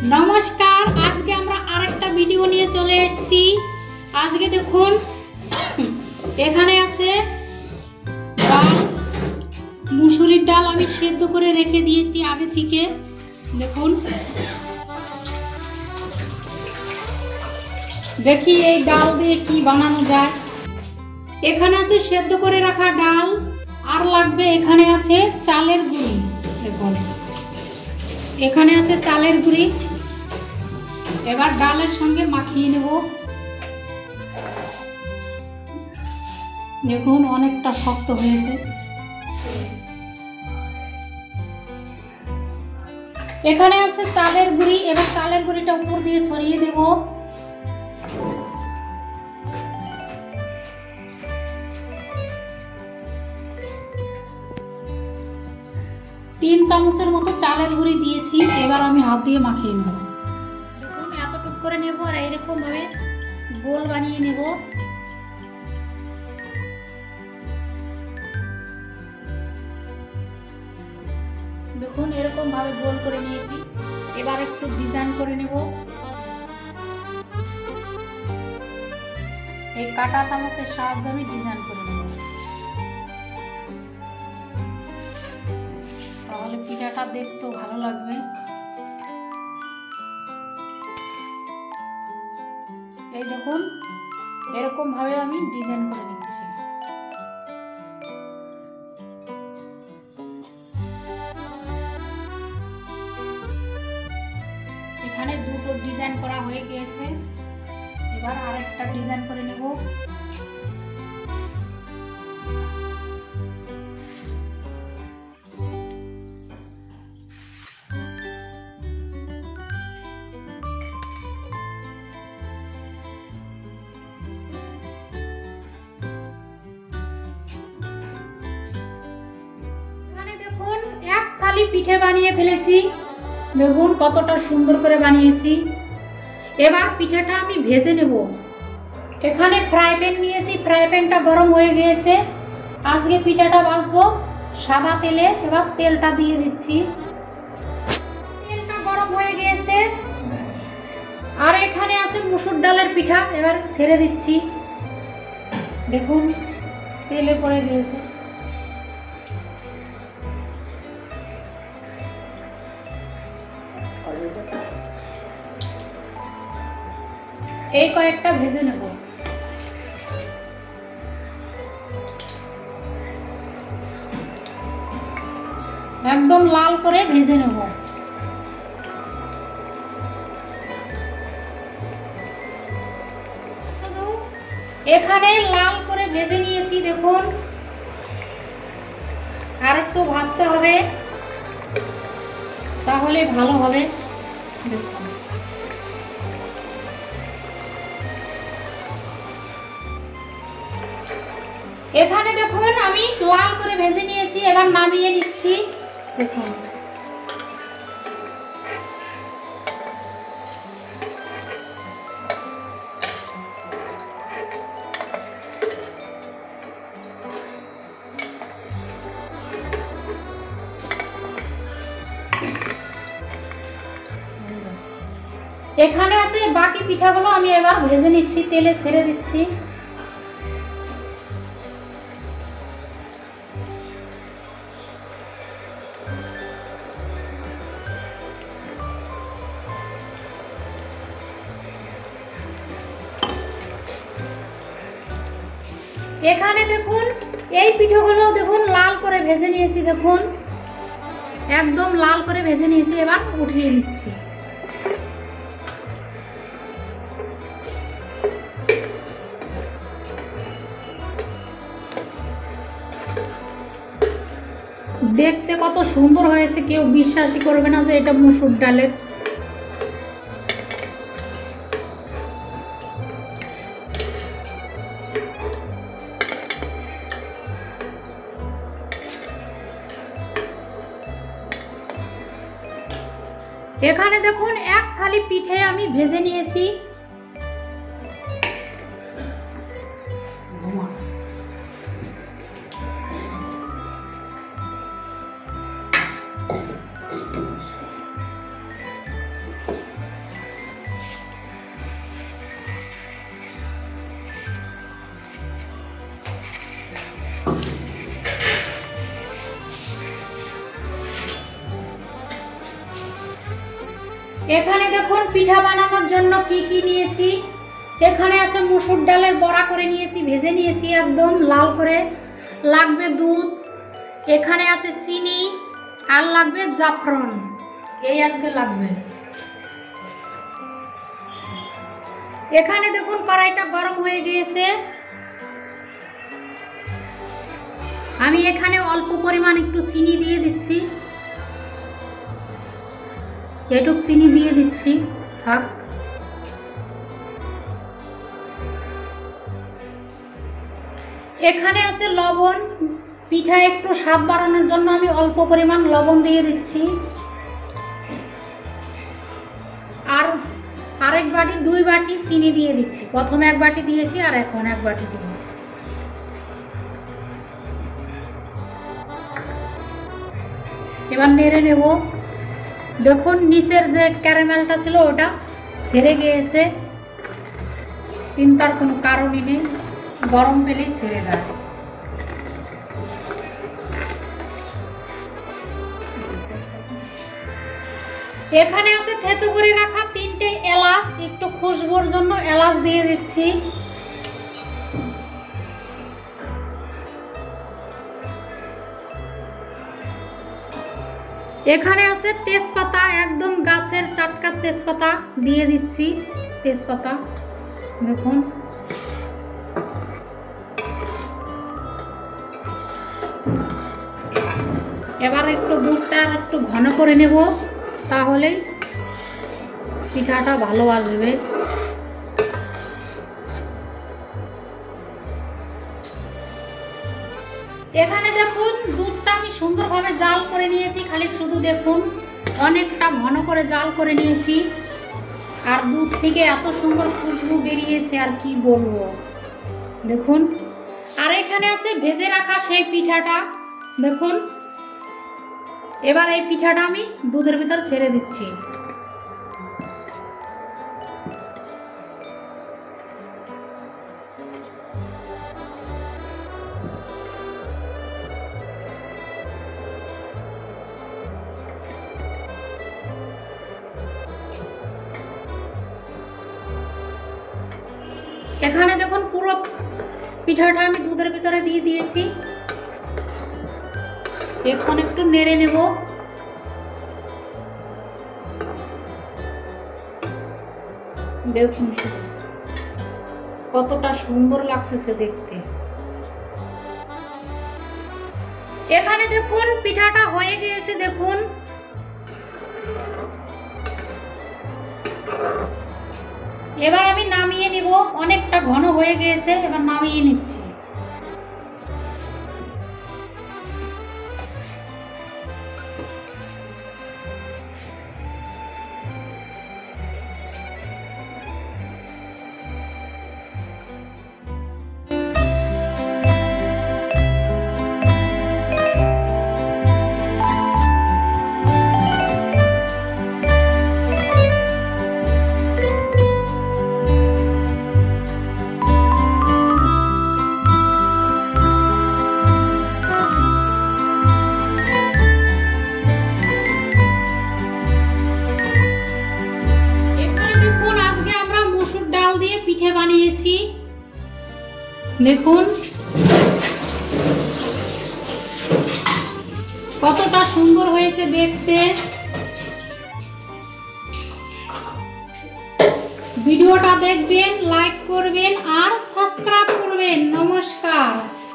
নমস্কার, আজকে আমরা আরেকটা ভিডিও নিয়ে চলে এসেছি। আজকে দেখুন এখানে আছে ডাল, মুসুরির ডাল আমি সেদ্ধ করে রেখে দিয়েছি আগে থেকে। দেখুন, দেখি এই ডাল দিয়ে কি বানানো যায়। এখানে আছে সেদ্ধ করে রাখা ডাল, আর লাগবে এখানে আছে চালের গুঁড়ি। দেখুন এখানে আছে চালের গুঁড়ি। এবার ডালের সঙ্গে মাখিয়ে নেব। দেখুন অনেকটা শক্ত হয়েছে। এখানে আছে চালের গুঁড়ি। এবার চালের গুঁড়িটা উপর দিয়ে ছড়িয়ে দেব। তিন চামচের মতো চালের গুঁড়ি দিয়েছি। এবার আমি হাত দিয়ে মাখিয়ে নেব। দেখুন এতটুকু করে নেব আর এরকম ভাবে গোল বানিয়ে নেব। দেখুন এরকম ভাবে গোল করে নিয়েছি। এবার একটু ডিজাইন করে নেব। এই কাটা চামচের সাহায্যে আমি ডিজাইন করে নেব। তাহলে পিঠাটা দেখতেও ভালো লাগবে। এই দেখুন এরকম ভাবে আমি ডিজাইন করে নিচ্ছি। এখানে দুটো ডিজাইন করা হয়ে গিয়েছে। এবার আরেকটা ডিজাইন করে নেব। দেখুন এক থালি পিঠে বানিয়ে ফেলেছি। দেখুন কতটা সুন্দর করে বানিয়েছি। এবার পিঠাটা আমি ভেজে নেব। এখানে ফ্রাই প্যান নিয়েছি। ফ্রাই প্যানটা গরম হয়ে গিয়েছে। আজকে পিঠাটা ভাজবো সাদা তেলে। এবার তেলটা দিয়ে দিচ্ছি। তেলটা গরম হয়ে গিয়েছে। আর এখানে আছে মুসুর ডালের পিঠা। এবার ছেড়ে দিচ্ছি। দেখুন তেলে পড়ে গিয়েছে। এই কয়েকটা ভেজে নেব। একদম লাল করে ভেজে নেব। এখানে লাল করে ভেজে নিয়েছি। দেখুন আর একটু ভাজতে হবে, তাহলে ভালো হবে। দেখুন এখানে দেখুন আমি লাল করে ভেজে নিয়েছি। এবার নামিয়ে নিচ্ছি। দেখুন এখানে আছে বাকি পিঠাগুলো আমি এবার ভেজে নিচ্ছি। তেলে ছেড়ে দিচ্ছি। এখানে দেখুন এই পিঠাগুলো দেখুন লাল করে ভেজে নিয়েছি। দেখুন একদম লাল করে ভেজে নিয়েছি। এবার উঠিয়ে নিচ্ছি। দেখতে কত সুন্দর হয়েছে, কেউ বিশ্বাসই করবে না যে এটা মসুর ডালের। এখানে দেখুন এক থালি পিঠে আমি ভেজে নিয়েছি। এখানে দেখুন পিঠা বানানোর জন্য কি কি নিয়েছি। এখানে আছে মুসুর ডালের বড়া করে নিয়েছি, ভেজে নিয়েছি একদম লাল করে। লাগবে দুধ, এখানে আছে চিনি, আর লাগবে জাফরান। এই আজকে লাগবে। এখানে দেখুন কড়াইটা গরম হয়ে গিয়েছে। আমি এখানে অল্প পরিমাণ একটু চিনি দিয়ে দিচ্ছি, এটুক চিনি দিয়ে দিচ্ছি, থাক। এখানে আছে লবণ, পিঠা একটু স্বাদ বাড়ানোর জন্য আমি অল্প পরিমাণ লবণ দিয়ে দিচ্ছি। আর আরেক বাটি 2 বাটি চিনি দিয়ে দিচ্ছি। প্রথমে 1 বাটি দিয়েছি আর এখন 1 বাটি দিব। এবার নেড়ে নেব। দেখুন নিচের যে ক্যারামেলটা ছিল ওটা ছেড়ে গিয়েছে, চিন্তার কোনো কারণই নেই, গরম পেলেই ছেড়ে যায়। এখানে আছে থেতু করে রাখা 3টে এলাচ, একটু খুশবোর জন্য এলাচ দিয়ে দিচ্ছি। এখানে আছে তেজপাতা, একদম গাছের টাটকা তেজপাতা দিয়ে দিচ্ছি। তেজপাতা দেখুন। এবার একটু দুধটা আর একটু ঘন করে নেব, তাহলেই পিঠাটা ভালো আসবে। এখানে দেখুন দুধটা আমি সুন্দরভাবে জাল করে নিয়েছি, খালি শুধু দেখুন অনেকটা ঘন করে জাল করে নিয়েছি। আর দুধ থেকে এত সুন্দর খুশবু বেরিয়েছে আর কি বলবো, দেখুন। আর এখানে আছে ভেজে রাখা সেই পিঠাটা, দেখুন। এবার এই পিঠাটা আমি দুধের ভিতর ছেড়ে দিচ্ছি। এখানে দেখুন পুরো পিঠাটা আমি দুধের ভিতরে দিয়ে দিয়েছি। এখন একটু নেড়ে নেব। দেখুন কতটা সুন্দর লাগতেছে দেখতে। এখানে দেখুন পিঠাটা হয়ে গিয়েছে, দেখুন। এবার আমি নামিয়ে নিব, অনেকটা ঘন হয়ে গিয়েছে, এবার নামিয়ে নিচ্ছি। পিঠে বানিয়েছি, দেখুন কতটা সুন্দর হয়েছে দেখতে। ভিডিওটা দেখবেন, লাইক করবেন আর সাবস্ক্রাইব করবেন। নমস্কার।